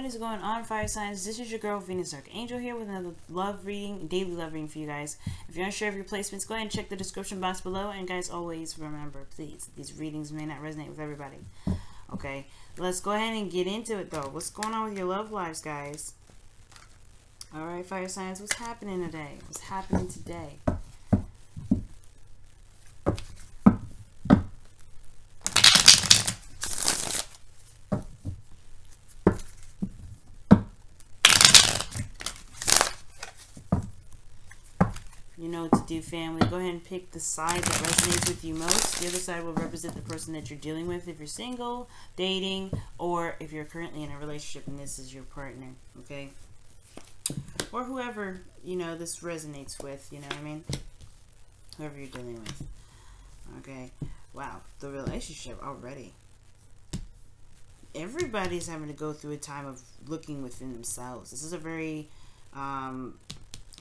is going on, fire signs? This is your girl Venus Archangel here with another love reading, daily love reading for you guys. If you're unsure of your placements, go ahead and check the description box below. And guys, always remember, please, these readings may not resonate with everybody. Okay, let's go ahead and get into it though. What's going on with your love lives, guys? All right, fire signs, what's happening today? What's happening today? You know what to do, family. Go ahead and pick the side that resonates with you most. The other side will represent the person that you're dealing with if you're single, dating, or if you're currently in a relationship and this is your partner, okay? Or whoever, you know, this resonates with, you know what I mean? Whoever you're dealing with. Okay. Wow, the relationship already. Everybody's having to go through a time of looking within themselves. This is a very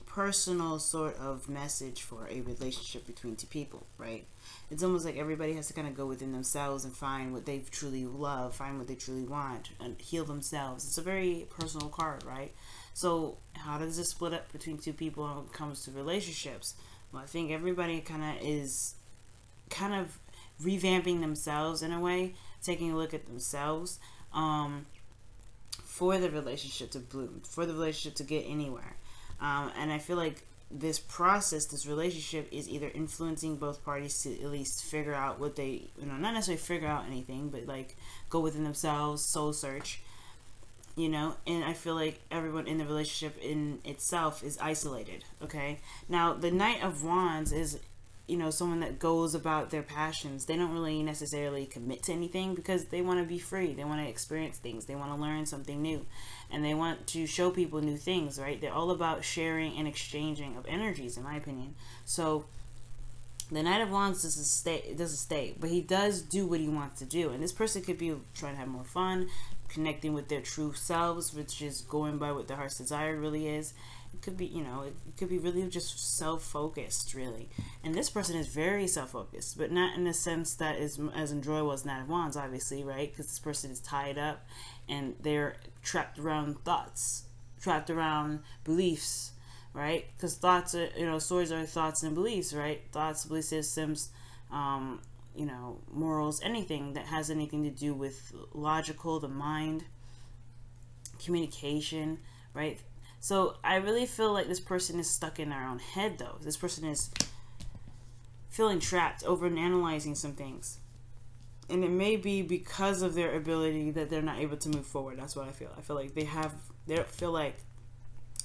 personal sort of message for a relationship between two people, right? It's almost like everybody has to kind of go within themselves and find what they truly love, find what they truly want, and heal themselves. It's a very personal card, right? So how does this split up between two people when it comes to relationships? Well, I think everybody is kind of revamping themselves in a way, taking a look at themselves for the relationship to bloom, for the relationship to get anywhere. And I feel like this process, this relationship, is either influencing both parties to at least figure out what they, you know, not necessarily figure out anything, but like go within themselves, soul search, you know. And I feel like everyone in the relationship in itself is isolated, okay? Now, the Knight of Wands is, you know, someone that goes about their passions. They don't really necessarily commit to anything because they want to be free. They want to experience things. They want to learn something new. And they want to show people new things, right? They're all about sharing and exchanging of energies, in my opinion. So the Knight of Wands doesn't stay, but he does do what he wants to do. And this person could be trying to have more fun, connecting with their true selves, which is going by what their heart's desire really is. It could be, you know, it could be really just self-focused, really. And this person is very self-focused, but not in the sense that is as enjoyable as Knight of Wands, obviously, right? Because this person is tied up and they're trapped around thoughts, trapped around beliefs, right? Because thoughts are, you know, swords are thoughts and beliefs, right? Thoughts, belief systems, you know, morals, anything that has anything to do with logical, the mind, communication, right? So I really feel like this person is stuck in their own head, though. This person is feeling trapped, over analyzing some things. And it may be because of their ability that they're not able to move forward. That's what I feel. I feel like they don't feel like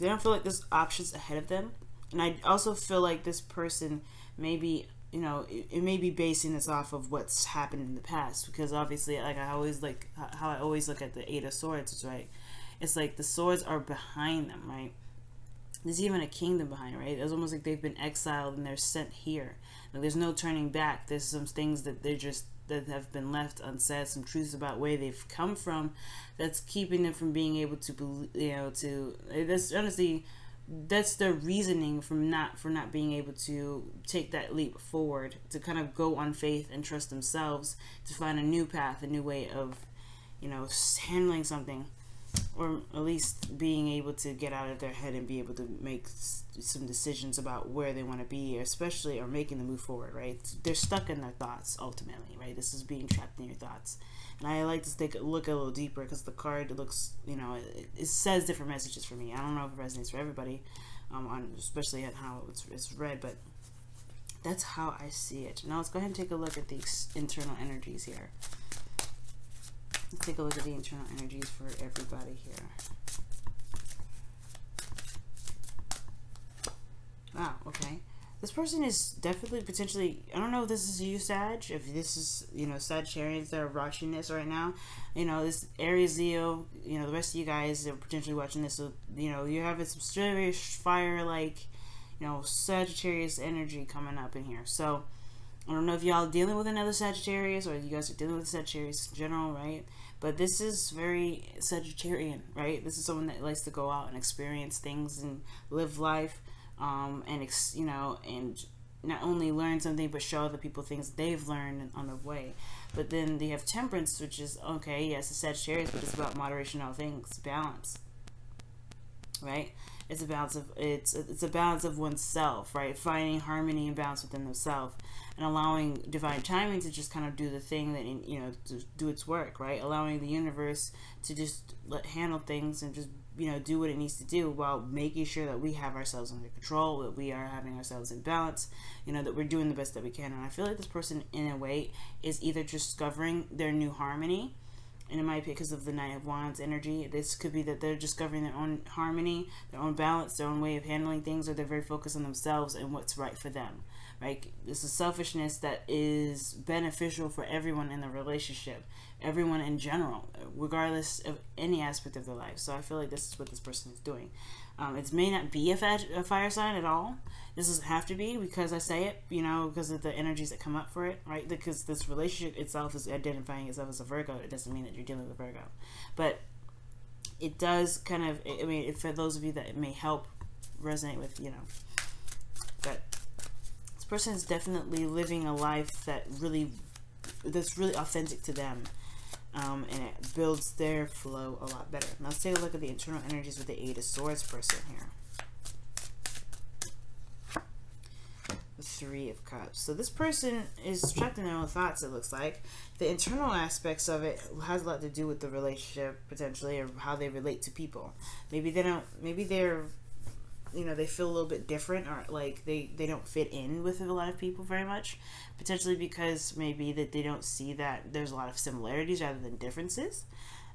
there's options ahead of them. And I also feel like this person may be, you know, it may be basing this off of what's happened in the past. Because obviously, like how I always look at the Eight of Swords, right? It's like the swords are behind them, right? There's even a kingdom behind, right? It's almost like they've been exiled and they're sent here. Like there's no turning back. There's some things that that have been left unsaid, some truths about where they've come from that's keeping them from being able to, you know, that's honestly, that's their reasoning for not being able to take that leap forward, to kind of go on faith and trust themselves, to find a new path, a new way of, you know, handling something. Or at least being able to get out of their head and be able to make some decisions about where they want to be, especially, or making the move forward, right? They're stuck in their thoughts, ultimately, right? This is being trapped in your thoughts. And I like to take a look a little deeper because the card looks, you know, it says different messages for me. I don't know if it resonates for everybody, especially at how it's read, but that's how I see it. Now let's go ahead and take a look at the internal energies here. Let's take a look at the internal energies for everybody here. Wow, okay. This person is definitely potentially, I don't know if this is you, Sag, if this is, you know, Sagittarians that are watching this right now. You know, this Aries, Leo, you know, the rest of you guys that are potentially watching this, so, you know, you're having some very fire, like, you know, Sagittarius energy coming up in here. So, I don't know if y'all dealing with another Sagittarius or you guys are dealing with Sagittarius in general, right? But this is very Sagittarian, right? This is someone that likes to go out and experience things and live life, and you know, and not only learn something but show other people things they've learned on the way. But then they have temperance, which is okay, yes, it's Sagittarius, but it's about moderation in all things, balance, right? It's a balance of it's a balance of oneself, right? Finding harmony and balance within themselves, and allowing divine timing to just kind of do the thing that, you know, to do its work, right? Allowing the universe to just handle things and just, you know, do what it needs to do, while making sure that we have ourselves under control, that we are having ourselves in balance, you know, that we're doing the best that we can. And I feel like this person, in a way, is either discovering their new harmony, and it might be because of the Knight of Wands energy. This could be that they're discovering their own harmony, their own balance, their own way of handling things, or they're very focused on themselves and what's right for them, right? This is selfishness that is beneficial for everyone in the relationship, everyone in general, regardless of any aspect of their life. So I feel like this is what this person is doing. It may not be a fire sign at all. This doesn't have to be, because I say it, you know, because of the energies that come up for it, right? Because this relationship itself is identifying itself as a Virgo. It doesn't mean that you're dealing with a Virgo. But it does kind of, I mean, for those of you that it may help resonate with, you know. But this person is definitely living a life that's really authentic to them. And it builds their flow a lot better. Now let's take a look at the internal energies with the Eight of Swords person here. The Three of Cups. So this person is trapped in their own thoughts, it looks like. The internal aspects of it has a lot to do with the relationship, potentially, or how they relate to people. Maybe they're, you know, they feel a little bit different, or like they don't fit in with a lot of people very much, potentially because maybe that they don't see that there's a lot of similarities rather than differences,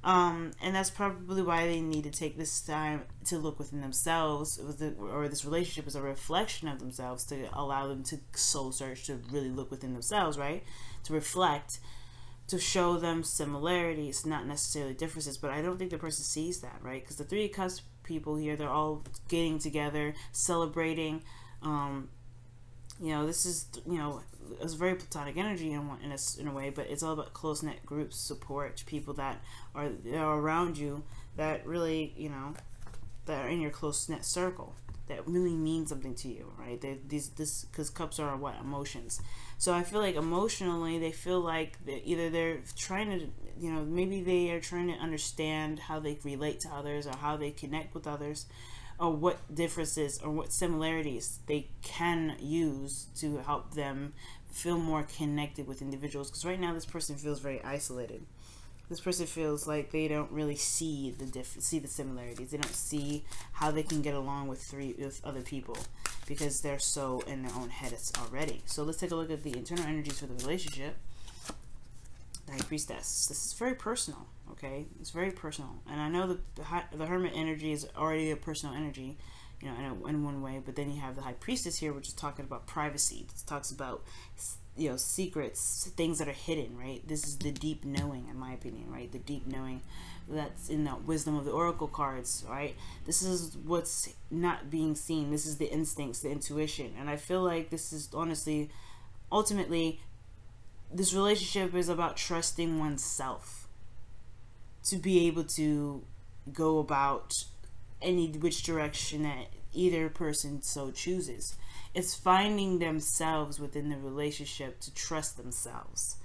and that's probably why they need to take this time to look within themselves, or this relationship is a reflection of themselves, to allow them to soul search, to really look within themselves, right, to reflect, to show them similarities, not necessarily differences. But I don't think the person sees that, right? Because the Three of Cups people here, they're all getting together, celebrating. You know, this is, you know, it's very platonic energy in a way, but it's all about close-knit groups, support, people that are around you, that really, you know, that are in your close-knit circle, that really mean something to you, right? Because cups are what? Emotions. So I feel like emotionally they feel like they're trying to, you know, maybe they are trying to understand how they relate to others, or how they connect with others, or what differences or what similarities they can use to help them feel more connected with individuals. Because right now this person feels very isolated. This person feels like they don't really see the similarities. They don't see how they can get along with other people, because they're so in their own heads already. So let's take a look at the internal energies for the relationship. The High Priestess. This is very personal, okay? It's very personal. And I know the Hermit energy is already a personal energy, you know, in one way. But then you have the High Priestess here, which is talking about privacy. It talks about, you know, secrets, things that are hidden, right? This is the deep knowing, in my opinion, right? The deep knowing that's in the wisdom of the oracle cards, right? This is what's not being seen. This is the instincts, the intuition. And I feel like this is honestly, ultimately, this relationship is about trusting oneself to be able to go about any which direction that either person so chooses. It's finding themselves within the relationship to trust themselves,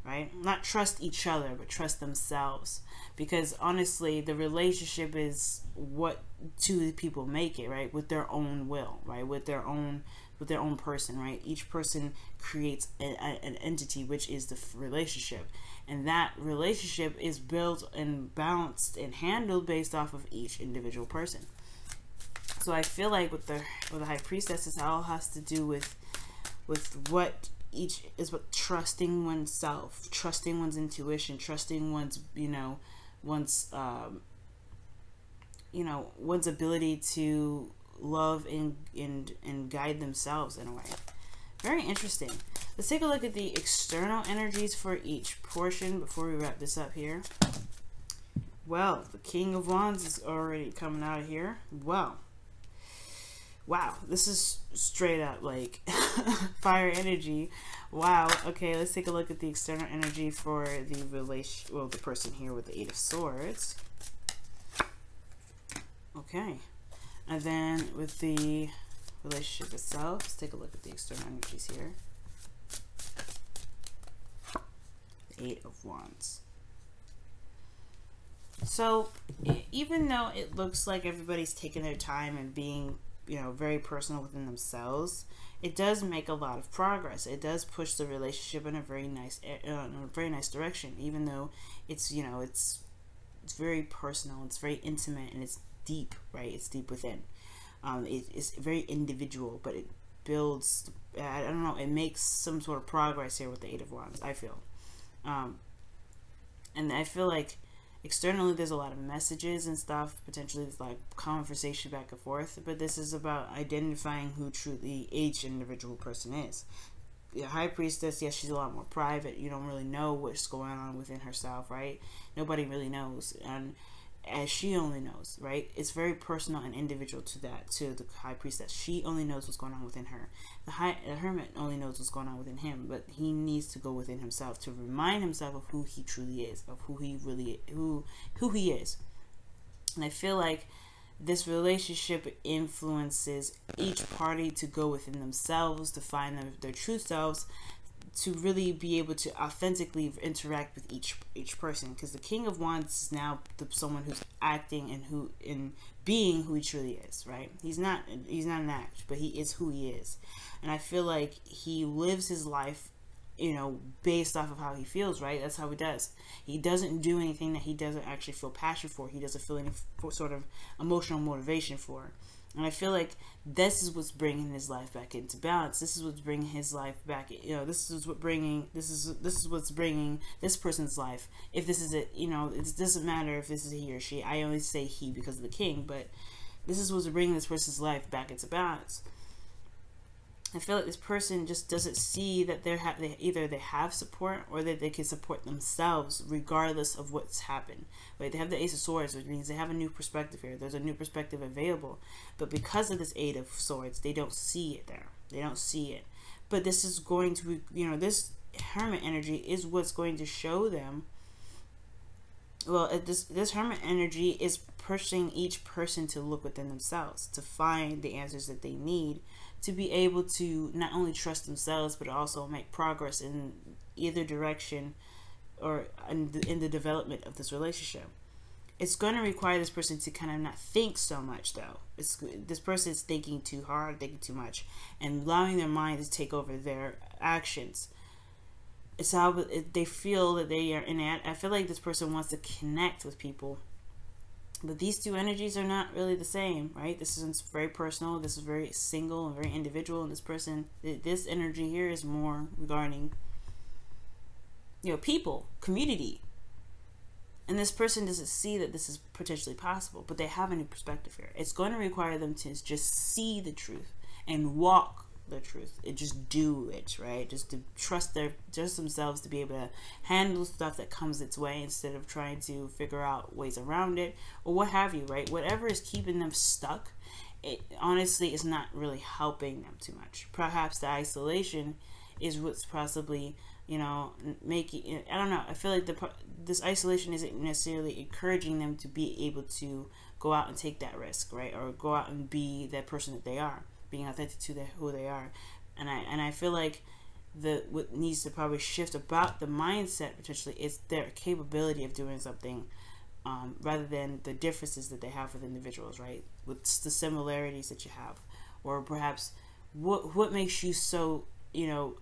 right? Not trust each other, but trust themselves. Because honestly, the relationship is what two people make it, right? With their own will, right? With their own person, right? Each person creates an entity, which is the relationship, and that relationship is built and balanced and handled based off of each individual person. So I feel like with the High Priestess, it all has to do with what each is, what trusting oneself, trusting one's intuition, trusting one's one's ability to love and guide themselves in a way. Very interesting. Let's take a look at the external energies for each portion before we wrap this up here. Well, the King of Wands is already coming out of here. Well, wow, this is straight up like fire energy. Wow. Okay, let's take a look at the external energy for the person here with the Eight of Swords. Okay. And then with the relationship itself. Let's take a look at the external energies here. The Eight of Wands. So even though it looks like everybody's taking their time and being, you know, very personal within themselves, it does make a lot of progress. It does push the relationship in a very nice direction, even though it's, you know, it's very personal, it's very intimate, and it's deep, right? It's deep within. It's very individual, but it builds, I don't know, it makes some sort of progress here with the Eight of Wands, I feel. And I feel like externally there's a lot of messages and stuff, potentially it's like conversation back and forth, but this is about identifying who truly each individual person is. The High Priestess, yes, she's a lot more private. You don't really know what's going on within herself, right? Nobody really knows, and as she only knows, right? It's very personal and individual to that, to the High Priestess. She only knows what's going on within her. The Hermit only knows what's going on within him, but he needs to go within himself to remind himself of who he truly is, of who he really, who he is. And I feel like this relationship influences each party to go within themselves, to find their true selves, to really be able to authentically interact with each person, because the King of Wands is now someone who's acting and in being who he truly is, right? He's not an act, but he is who he is. And I feel like he lives his life, you know, based off of how he feels, right? That's how he does. He doesn't do anything that he doesn't actually feel passion for. He doesn't feel any sort of emotional motivation for. And I feel like this is what's bringing his life back into balance. This is what's bringing his life back. You know, this is what's bringing this person's life. If this is it, you know, it doesn't matter if this is he or she. I only say he because of the king, but this is what's bringing this person's life back into balance. I feel like this person just doesn't see that either they have support or that they can support themselves regardless of what's happened. Right? They have the Ace of Swords, which means they have a new perspective here. There's a new perspective available. But because of this Eight of Swords, they don't see it there. They don't see it. But this is going to be, you know, this Hermit energy is what's going to show them. Well, this Hermit energy is pushing each person to look within themselves, to find the answers that they need, to be able to not only trust themselves, but also make progress in either direction or in the development of this relationship. It's going to require this person to kind of not think so much, though. This person is thinking too hard, thinking too much, and allowing their mind to take over their actions. It's how they feel that they are in it. I feel like this person wants to connect with people, but these two energies are not really the same, right? This is very personal. This is very single and very individual. And this energy here is more regarding, you know, people, community. And this person doesn't see that this is potentially possible, but they have a new perspective here. It's going to require them to just see the truth and walk the truth and just do it, right? Just to trust themselves to be able to handle stuff that comes its way instead of trying to figure out ways around it or what have you, right? Whatever is keeping them stuck, it honestly is not really helping them too much. Perhaps the isolation is what's possibly, you know, making, I don't know, I feel like this isolation isn't necessarily encouraging them to be able to go out and take that risk, right? Or go out and be that person that they are, being authentic to who they are. And I feel like what needs to probably shift about the mindset potentially is their capability of doing something, rather than the differences that they have with individuals, right? With the similarities that you have, or perhaps what makes you so, you know,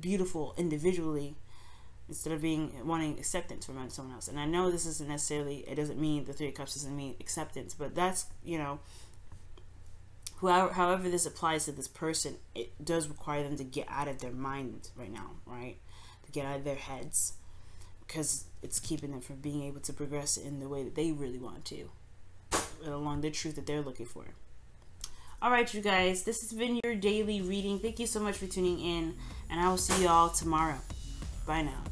beautiful individually, instead of wanting acceptance from someone else. And I know this isn't necessarily, it doesn't mean the Three of Cups doesn't mean acceptance, but that's, you know, however this applies to this person, it does require them to get out of their mind right now, right? To get out of their heads, because it's keeping them from being able to progress in the way that they really want to, along the truth that they're looking for. All right, you guys, this has been your daily reading. Thank you so much for tuning in, and I will see you all tomorrow. Bye now.